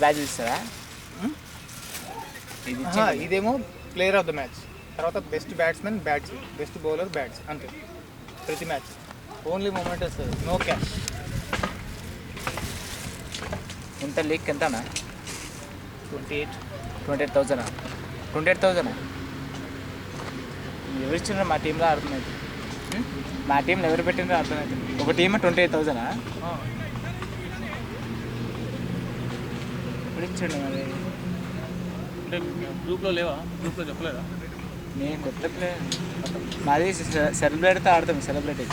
Batch ఇస్తారా? ఇదేమో player of the match, తర్వాత best batsmen bats, best bowler bats, అంతే ప్రతి మ్యాచ్. ఓన్లీ మూమెంట్ వస్తుంది, నో క్యాష్. ఎంత లీక్ ఎంతనా? 28,000. 28,000 ఎవరు ఇచ్చినారు? మా టీంలో అర్థమైంది. మా టీంలో ఎవరు పెట్టినారో అర్థమవుతుంది. ఒక టీమ్ 28,000 ఎప్పుడు ఇచ్చాడు మరి? అంటే గ్రూప్లో లేవా? గ్రూప్లో చెప్పలేదా? నేను కొత్త ప్లేయర్, మాది సెలబ్రిటీతో ఆడతాం. సెలబ్రిటీ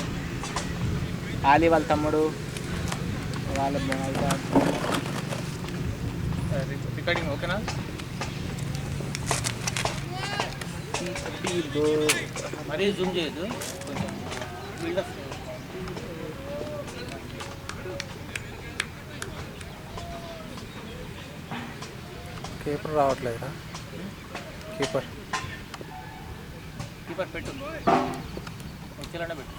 ఆలీ వాళ్ళ తమ్ముడు వాళ్ళ రికార్డింగ్ ఓకేనా? మరీ జూమ్ చేయొద్దు, కొంచెం బిల్డప్. కీపర్ రావట్లేదురా. కీపర్ పెట్టు, వచ్చేలానే పెట్టు.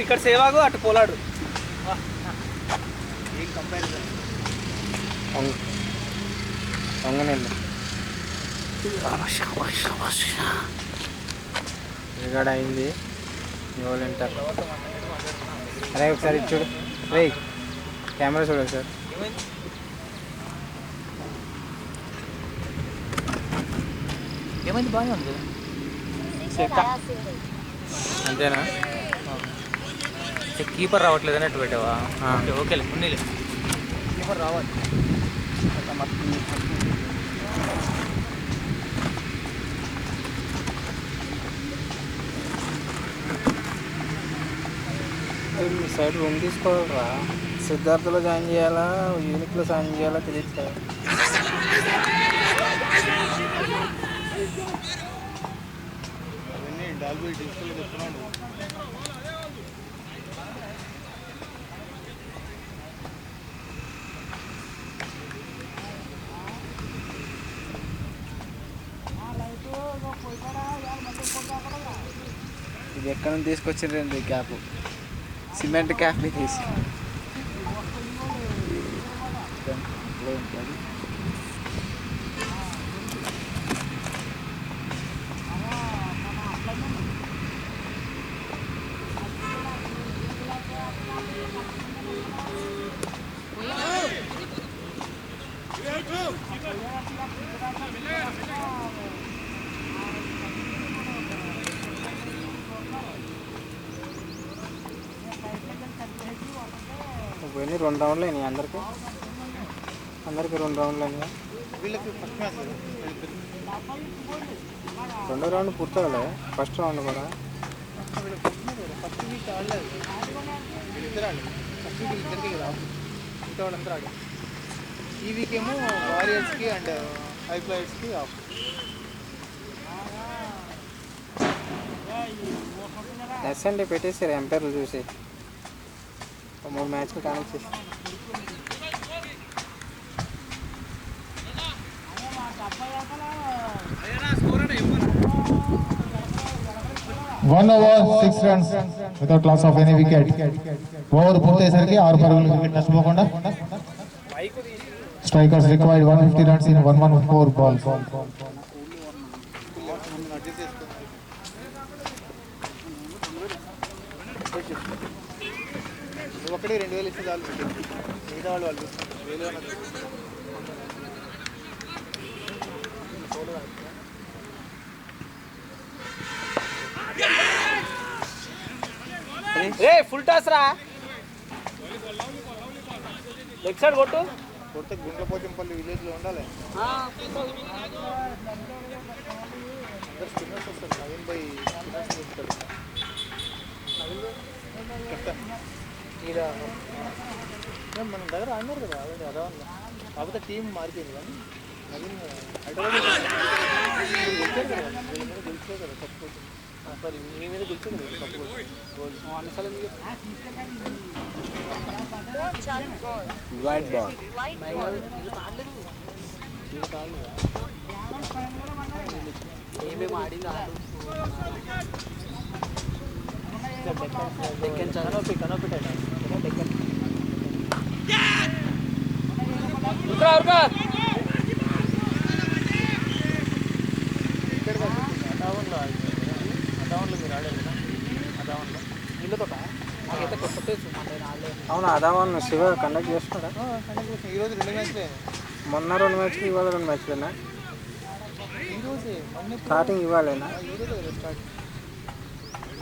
ఇక్కడ సేవాగు, అటు పోలాడు. ఏం కంపారిజన్. రికార్డ్ అయింది. వింటారు. అరే ఒకసారి చూడు రే, కెమెరా చూడండి సార్. ఏమైంది? బాగానే ఉంది. అంతేనా? కీపర్ రావట్లేదు అన్నట్టు పెట్టావా? ఓకేలే, ఉన్నీలే. కీపర్ రావాలి. మీ సైడ్ రూమ్ తీసుకోవాలరా. సిద్ధార్థలో జాయిన్ చేయాలా, యూనిక్లో జాయిన్ చేయాలా తెలియదు సార్. అవన్నీ డాల్బీ డిజిటల్ చెప్తున్నాను. ఇది ఎక్కడ నుంచి తీసుకొచ్చిండ్రండి క్యాప్? సిమెంట్ క్యాప్ తీసి పోయినాయి. 2 రౌండ్లు అయినాయి అందరికి 2 రౌండ్లు అయినాయి. వీళ్ళకి ఫస్ట్ మ్యాచ్, రెండో రౌండ్ పూర్తవలే, ఫస్ట్ రౌండ్ కూడా. ఫస్ట్ వీక్ ఆడలేదు, వీళ్ళిద్దరు ఆడలేదు. ఫస్ట్ వీక్ ఇద్దరికి కదా, మిగతా వాళ్ళందరూ ఆడారు. ఈ వీక్ ఏమో వారియర్స్కి అండ్ హై ఫ్లైయర్స్కి ఆఫ్. ఎస్ అండి పెట్టేసారు ఎంపైర్లు చూసి 3 మ్యాచ్లు కనెక్ట్ చేసి. One over 6 runs without loss of any wicket. Over పూర్తయ్యేసరికి 6 పరుగులు వికెట్ నష్టపోకుండా. Strikers required 150 runs in 114 balls. ఒకటి 2,000 ఇస్తే చాలు, మిగతా వాళ్ళు వేలు అన్నది. ఫుల్ టాస్ రా, లెగ్ సైడ్ కొట్టు. కొడితే గుండ్లపోచంపల్లి విలేజ్లో ఉండాలి. అందరు స్పిన్నర్స్ వస్తారు. నవీన్ భాయ్ స్పిన్నర్స్ వస్తాడు. ఈడ మన దగ్గర ఆడినారు కదా ఆల్రెడీ అదావన్లో, కాకపోతే టీం మారిపోయింది కానీ నవీన్ హైదరాబాద్ గెలిచారు కదా, వీళ్ళ మీద గెలిచారు కదా కప్పు. సారీ మీ మీద గెలిచారు కదా కప్పు గోల్ అన్నిసార్లు ఎందుకు వైట్ బాల్ ఏమేమి ఆడింది ఆడు కనోపిట్ అదావన్లో మీరు ఆడారు కదా, అదావన్లో వీళ్ళతో నాకైతే కొత్త అవును అదావన్ శివ కండక్ట్ చేస్తున్నాడా? ఈరోజు 2 మ్యాచ్లే, మొన్న 2 మ్యాచ్లు ఇవాళ 2 మ్యాచ్లేనా? ఈరోజే మొన్న స్టార్టింగ్ ఇవ్వాలేనా? ఈరోజే కదా స్టార్ట్,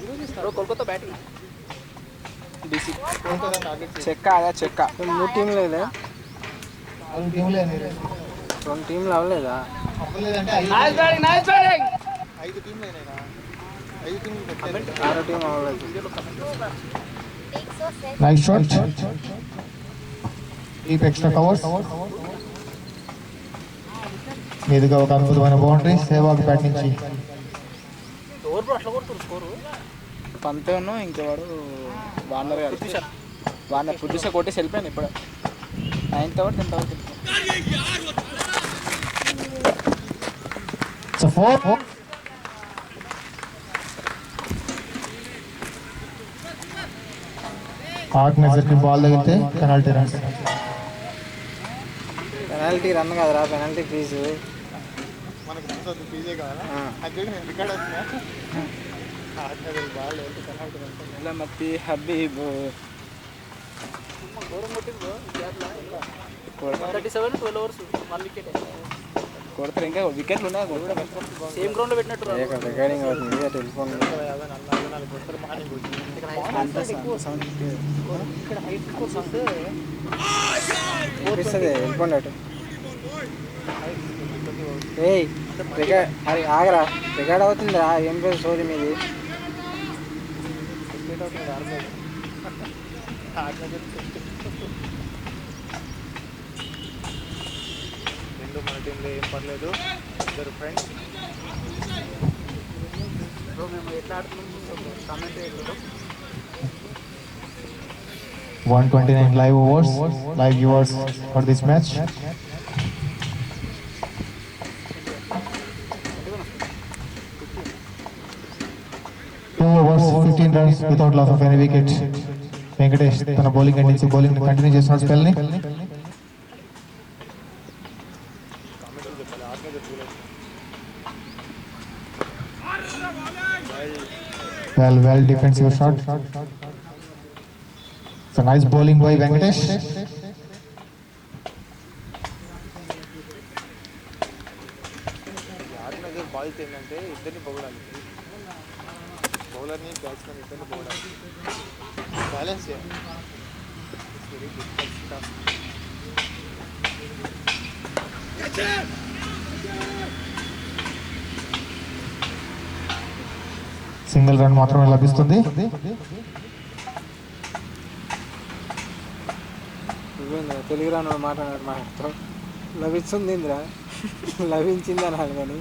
ఈరోజే start. Kolkata batting DC Kolkata target చెక్క అదా చెక్క 3 టీంలు లేదా? 2 టీంలే 2 టీంలు అవ్వలేదా? అవ్వలేదంటే 5 టీంలు అయినాయినా, 5 టీంలు పెట్టారు. 6 టీం అవ్వలేదు. Nice shot, deep extra covers, మీదుగా ఒక అద్భుతమైన బౌండరీ సేవాగ్ బ్యాట్ నుంచి. అట్లా కొడుతున్నారు స్కోరు. పంతేను ఇంకెవాడు వార్నర్ గారు వార్నర్ పుట్టిసా కొట్టేసి వెళ్ళిపోయాను ఇప్పుడు 9th over 10th over. It's a 4. ఆర్గనైజర్కి బాల్ తగిలితే పెనాల్టీ రన్స్. పెనాల్టీ రన్ కదరా, పెనాల్టీ ఫీజు. మనకి తెలుసు పీజే కావాలా, అది నేను రికార్డ్ అవుతున్నా బాగా పెనాల్టీ ఇలా మత్తి హబీబ్ ఘోరం కొట్టింది 137 12 ఓవర్స్ 1 వికెట్. కొడతారు ఇంకా వికెట్లు ఉన్నాయి సేమ్ గ్రౌండ్ లో పెట్టినట్టు రికార్డింగ్ అవుతుంది టెలిఫోన్. ఇక్కడ హైట్ కోసం వస్తే చూపిస్తుంది వెళ్ళిపోండి అటు. ఏయ్ రికార్డ్ అది ఆగరా, రికార్డ్ అవుతుందిరా. ఏం పేరు సోది మీది? క్రికెట్ అవుతుంది ఆడలేదు. రెండు మన టీంలో ఏం పర్లేదు, ఇద్దరు ఫ్రెండ్స్. మేము ఎట్లా ఆడుతున్నాం comment 129 live overs, live viewers for this match. Two overs, 15 runs without loss of any wicket. Venkatesh తన బౌలింగ్ నుంచి బౌలింగ్ కంటిన్యూ చేస్తున్న స్పెల్ ని. Well defensive shot. It's a nice bowling by Venkatesh. Organiser balls ఏంటంటే ఇద్దరిని పొగడాలి, బౌలర్ని batsmen ఇద్దరిని పొగడాలి, బ్యాలెన్స్ చేయాలి. Very difficult task. Single run మాత్రమే లభిస్తుంది. తెలుగు రాను మాట్లాడారు మాట్లాడతాం. లభిస్తుంది ఇంద్రా, లభించింది అనాలి కానీ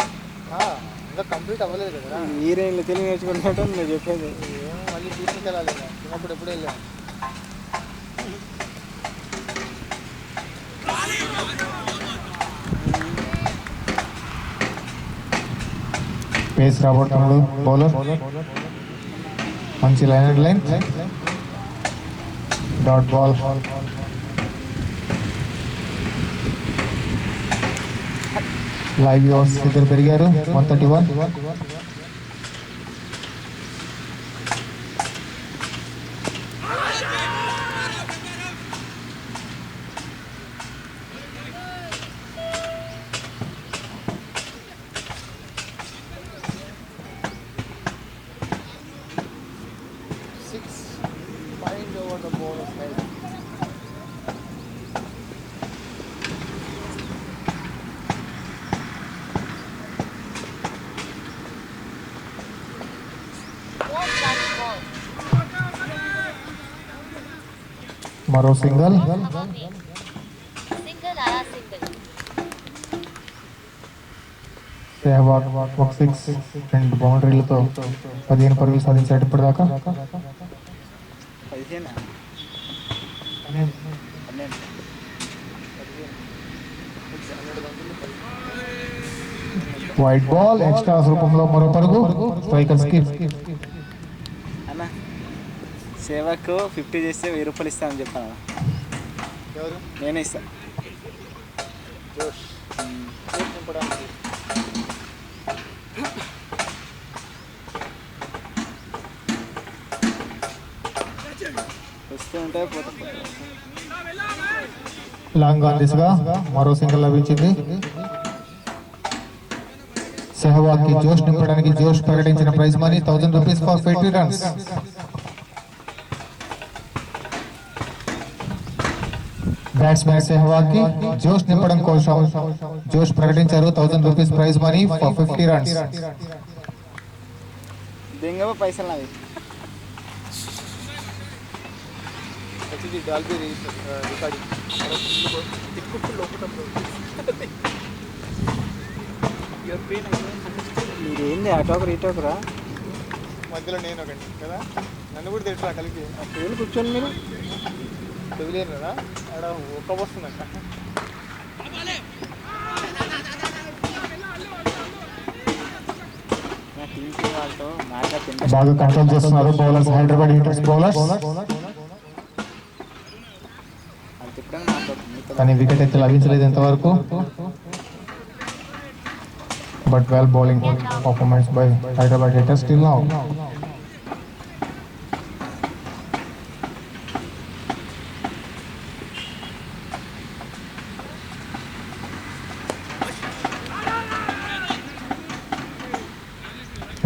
ఇంకా కంప్లీట్ అవ్వలేదు కదా. ఈ రేంజ్లో తెలుగు నేర్చుకున్నట్టు నేను చెప్పేది. ఏమో మళ్ళీ ట్యూషన్కి వెళ్ళాలి, చిన్నప్పుడు ఎప్పుడు వెళ్ళాను. పేస్ రాబడుతున్నాడు బౌలర్. మంచి line dot ball. Live viewers ఇద్దరు పెరిగారు 131. Find over the ball of head. మరో సింగల్. సెహవాగ్ ఒక 6 రెండు బౌండరీలతో 15 పరుగులు సాధించాడు ఇప్పటిదాకా. 15 వైట్ బాల్ ఎక్స్ట్రాస్ రూపంలో మరో పరుగు స్ట్రైకర్స్ కి. అన్న సేవకు 50 చేస్తే 1000 రూపాయలు ఇస్తానని చెప్పాను. ఎవరు? నేనే ఇస్తాను. జోష్ నింపడానికి వస్తూ ఉంటే పోతే లాంగ్ ఆన్ దిశగా మరో సింగిల్ లభించింది. సెహవాగ్ కి జోష్ నింపడానికి జోష్ ప్రకటించిన prize money 1000 rupees for 50 runs. Batsmen Sehwag కి జోష్ నింపడం కోసం జోష్ ప్రకటించారు 1000 rupees prize money for 50 runs. దింగవ పైసలు నావి. వచ్చి డాల్బీ రికార్డింగ్ మీరేంది అటోకరు ఇటోకరా? మధ్యలో నేను ఒకటి కదా, నన్ను కూడా తెలుసా కలిపి వీళ్ళు కూర్చొని మీరు తెలియలేరు కదా. ఆడ ఒక్క వస్తుందంట. నా టీంకి వాళ్ళతో మ్యాచ్ బాగా కంట్రోల్ చేస్తున్నారు బౌలర్స్, హైదరాబాద్ ఇంటర్స్ బౌలర్స్. అది తిప్పడానికి మాట్లాడుతుంది. కానీ వికెట్ అయితే లభించలేదు ఇంతవరకు. But well bowling performance by Hyderabad hitters still now.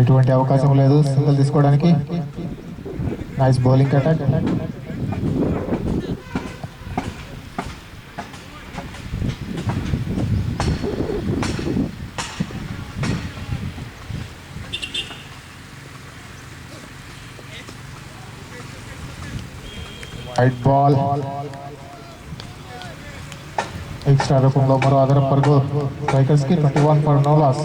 ఎటువంటి అవకాశం లేదు సింగిల్ తీసుకోవడానికి. Nice bowling attack. White ball extra రూపంలో మరో అదనపు పరుగు స్ట్రైకర్స్ కి 21 ఫర్ నో లాస్.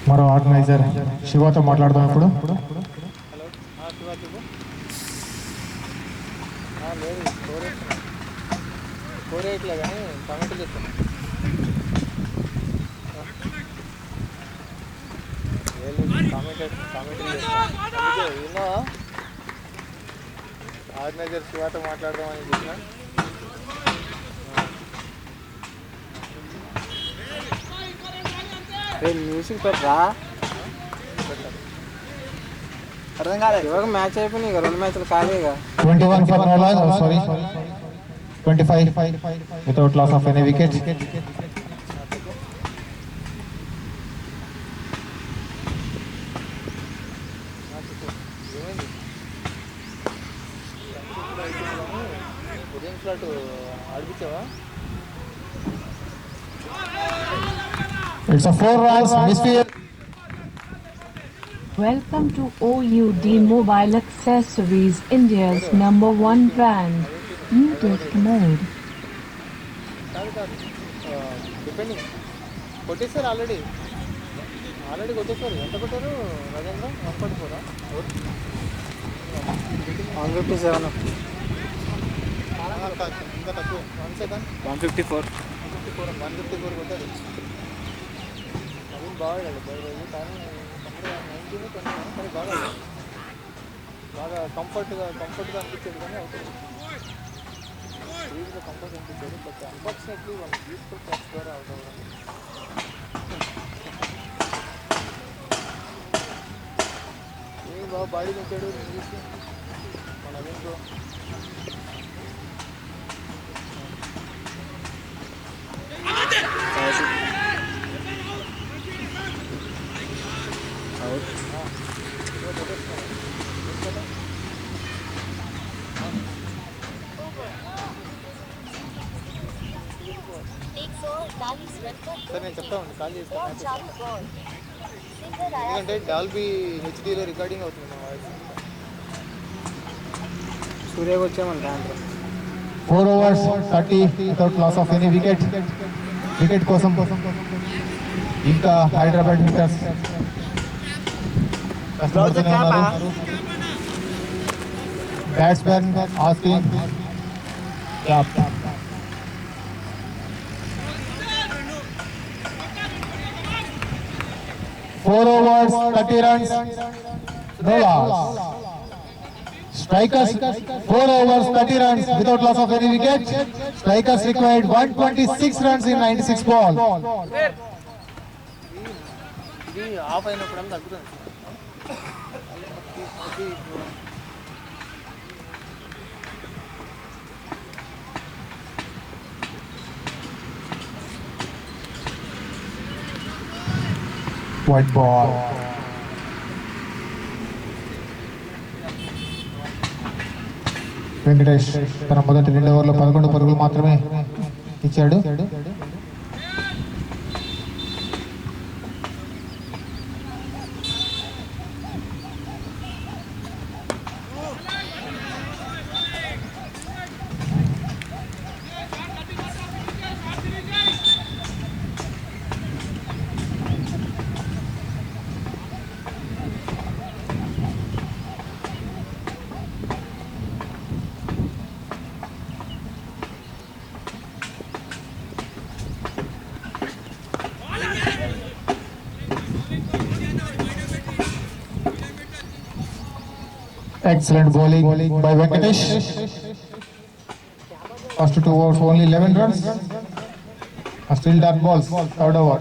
మరో ఆర్గనైజర్ శివతో మాట్లాడదాం ఇప్పుడు. హలో శివా చెప్పు. లేదు స్కోర్ వేయట్లే కానీ కామెంట్లు చేస్తాను. కామెంట్లు చేస్తాను. విన్నా ఆర్గనైజర్ శివాతో మాట్లాడదామని చెప్పిన. మ్యూజిక్ పెట్టరా? అర్థం కాలేదు. ఇవాళ మ్యాచ్ అయిపోయినాయి ఇక 2 మ్యాచ్లు ఖాళీగా. 21 for no loss. Oh, sorry. 25 without loss of any wicket. ఏమైంది? ఉదయం flat ఆడిపించావా? It's a 4 runs misfield. Welcome to OUD Mobile Accessories, India's #1 brand. Muted mode. కాదు డిపెండింగ్ కొట్టేశారు. ఆల్రెడీ కొట్టేశారు. ఎంత కొట్టారు రజేంద్ర? 144. 157. ఇంకా తక్కువ. 1 సెకండ్ 154. 154 కొట్టారు. నవీన్ బాగా ఆడాడు రోజు, కానీ 19 కానీ బాగా ఆడాడు. బాగా కంఫర్ట్గా అనిపించేది కానీ అవుతుంది. ఈజీగా కంఫర్ట్ అనిపించేది. బట్ అన్ఫార్చునేట్లీ వాళ్ళు బ్యూటిఫుల్ క్యాచ్ ద్వారా అవుట్ అవ్వడం. ఏమి బాగా బాడీ పెంచాడు ఇంగ్లీష్ మన నవీన్తో. సరే నేను చెప్తా ఉండి కాల్ చేస్తాను. ఎందుకంటే డాల్బీ హెచ్డీలో రికార్డింగ్ అవుతుంది మా వాయిస్. సూర్యకి వచ్చామని సాయంత్రం 4 overs 30 without loss of any wicket. Wicket కోసం ఇంకా హైదరాబాద్ హిట్టర్స్ కష్టపడుతూనే ఉన్నారు. Batsmen asking cap. Four overs, 30 runs, no loss. Strikers, 4 overs, 30 runs without loss of any wicket. Strikers required 126 runs in 96 ball. ఇది of అయినప్పుడు అంతా తగ్గుతుంది. White ball. Venkatesh తన మొదటి 2 ఓవర్లో 11 పరుగులు మాత్రమే ఇచ్చాడు. Excellent bowling by Venkatesh. First 2 overs only 11 runs. Still dot balls, third over.